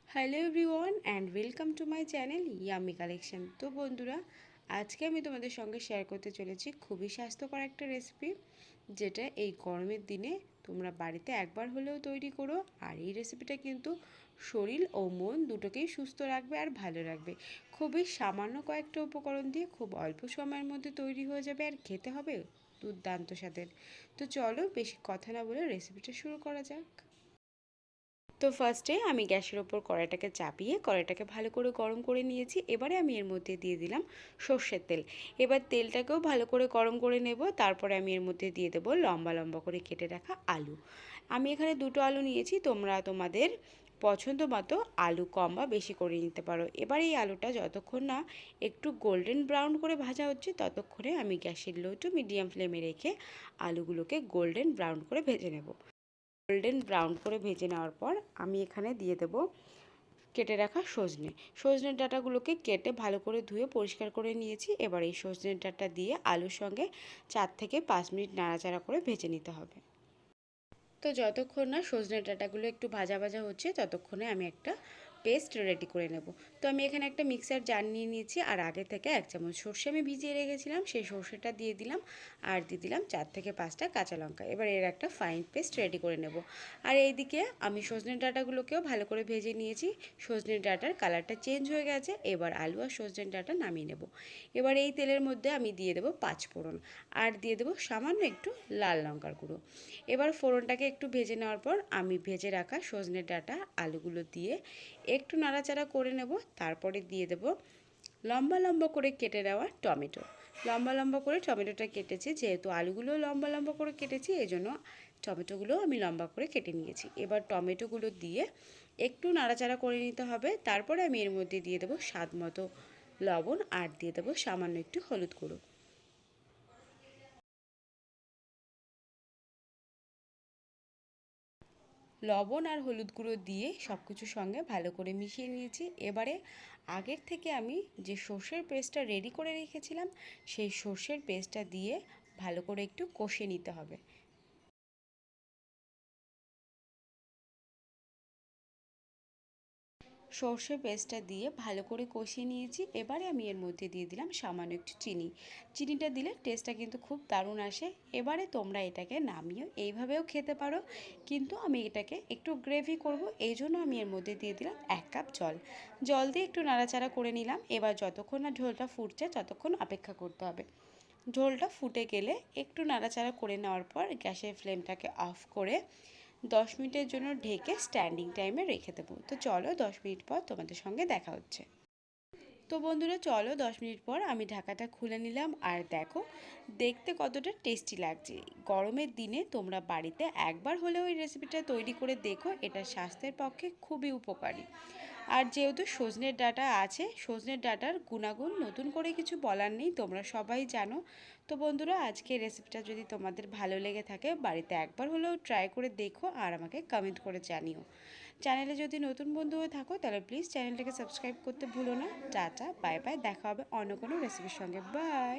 Hello everyone and welcome to my channel yummy collection. তো বন্ধুরা, আজকে আমি তোমাদের সঙ্গে শেয়ার করতে চলেছি খুবই স্বাস্থ্যকর একটা রেসিপি, যেটা এই গরমের দিনে তোমরা বাড়িতে একবার হলেও তৈরি করো। আর এই রেসিপিটা কিন্তু শরীর ও মন দুটোকেই সুস্থ রাখবে আর ভালো রাখবে। খুবই সামান্য কয়েকটা উপকরণ দিয়ে খুব অল্প সময়ের মধ্যে তৈরি হয়ে যাবে, আর খেতে হবে দুর্দান্ত স্বাদের। তো চলো বেশি কথা না বলে রেসিপিটা শুরু করা যাক। তো ফার্স্টে আমি গ্যাসের ওপর কড়াইটাকে চাপিয়ে কড়াইটাকে ভালো করে গরম করে নিয়েছি। এবারে আমি এর মধ্যে দিয়ে দিলাম সর্ষের তেল। এবার তেলটাকেও ভালো করে গরম করে নেব। তারপরে আমি এর মধ্যে দিয়ে দেবো লম্বা লম্বা করে কেটে রাখা আলু। আমি এখানে দুটো আলু নিয়েছি, তোমরা তোমাদের পছন্দ মতো আলু কম বা বেশি করে নিতে পারো। এবার এই আলুটা যতক্ষণ না একটু গোল্ডেন ব্রাউন করে ভাজা হচ্ছে, ততক্ষণে আমি গ্যাসের লো টু মিডিয়াম ফ্লেমে রেখে আলুগুলোকে গোল্ডেন ব্রাউন করে ভেজে নেব। গোল্ডেন ব্রাউন করে ভেজে নেওয়ার পর আমি এখানে দিয়ে দেব কেটে রাখা সজনে ডাঁটাগুলোকে কেটে ভালো করে ধুয়ে পরিষ্কার করে নিয়েছি। এবার এই সজনে ডাঁটা দিয়ে আলুর সঙ্গে 4 থেকে 5 মিনিট নাড়াচাড়া করে ভেজে নিতে হবে। তো যতক্ষণ না সজনে ডাঁটাগুলো একটু ভাজা ভাজা হচ্ছে, ততক্ষণে আমি একটা পেস্ট রেডি করে নেব। তো আমি এখানে একটা মিক্সার জার নিয়ে নিয়েছি, আর আগে থেকে 1 চামচ সর্ষে আমি ভিজিয়ে রেখেছিলাম, সেই সর্ষেটা দিয়ে দিলাম। আর দিয়ে দিলাম 4 থেকে 5টা কাঁচা লঙ্কা। এবার এর একটা ফাইন পেস্ট রেডি করে নেব। আর এইদিকে আমি সজনে ডাঁটাগুলোকেও ভালো করে ভেজে নিয়েছি। সজনে ডাঁটার কালারটা চেঞ্জ হয়ে গেছে। এবার আলু আর সজনে ডাঁটা নামিয়ে নেব। এবার এই তেলের মধ্যে আমি দিয়ে দেবো 5 ফোড়ন, আর দিয়ে দেবো সামান্য একটু লাল লঙ্কার গুঁড়ো। এবার ফোড়নটাকে একটু ভেজে নেওয়ার পর আমি ভেজে রাখা সজনে ডাঁটা আলুগুলো দিয়ে একটু নাড়াচাড়া করে নেব। তারপরে দিয়ে দেব লম্বা লম্বা করে কেটে নেওয়া টমেটো। লম্বা লম্বা করে টমেটোটা কেটেছি, যেহেতু আলুগুলো লম্বা লম্বা করে কেটেছি এই জন্য টমেটোগুলো আমি লম্বা করে কেটে নিয়েছি। এবার টমেটোগুলো দিয়ে একটু নাড়াচাড়া করে নিতে হবে। তারপরে আমি এর মধ্যে দিয়ে দেবো স্বাদ মতো লবণ, আর দিয়ে দেবো সামান্য একটু হলুদ গুঁড়ো। লবণ আর হলুদ গুঁড়ো দিয়ে সব কিছুর সঙ্গে ভালো করে মিশিয়ে নিয়েছি। এবারে আগের থেকে আমি যে সর্ষের পেস্টটা রেডি করে রেখেছিলাম, সেই সর্ষের পেস্টটা দিয়ে ভালো করে একটু কষে নিতে হবে। সর্ষে পেস্টটা দিয়ে ভালো করে কষিয়ে নিয়েছি। এবারে আমি এর মধ্যে দিয়ে দিলাম সামান্য একটু চিনি। চিনিটা দিলে টেস্টটা কিন্তু খুব দারুণ আসে। এবারে তোমরা এটাকে নামিয়ে এইভাবেও খেতে পারো, কিন্তু আমি এটাকে একটু গ্রেভি করব, এই জন্য আমি এর মধ্যে দিয়ে দিলাম 1 কাপ জল। জল দিয়ে একটু নাড়াচাড়া করে নিলাম। এবার যতক্ষণ না ঝোলটা ফুটছে ততক্ষণ অপেক্ষা করতে হবে। ঝোলটা ফুটে গেলে একটু নাড়াচাড়া করে নেওয়ার পর গ্যাসের ফ্লেমটাকে অফ করে 10 মিনিটের জন্য ঢেকে স্ট্যান্ডিং টাইমে রেখে দেবো। তো চলো 10 মিনিট পর তোমাদের সঙ্গে দেখা হচ্ছে। তো বন্ধুরা চলো 10 মিনিট পর আমি ঢাকাটা খুলে নিলাম, আর দেখো দেখতে কতটা টেস্টি লাগছে। গরমের দিনে তোমরা বাড়িতে একবার হলেও এই রেসিপিটা তৈরি করে দেখো, এটা স্বাস্থ্যের পক্ষে খুবই উপকারী। আর যেহেতু সজনের ডাঁটা আছে, সজনের ডাঁটার গুণাগুণ নতুন করে কিছু বলার নেই, তোমরা সবাই জানো। তো বন্ধুরা, আজকে রেসিপিটা যদি তোমাদের ভালো লেগে থাকে বাড়িতে একবার হলেও ট্রাই করে দেখো, আর আমাকে কমেন্ট করে জানিও। চ্যানেলে যদি নতুন বন্ধু হয়ে থাকো তাহলে প্লিজ চ্যানেলটাকে সাবস্ক্রাইব করতে ভুলো না। টাটা, বাই বাই, দেখা হবে অন্য কোনো রেসিপির সঙ্গে। বাই।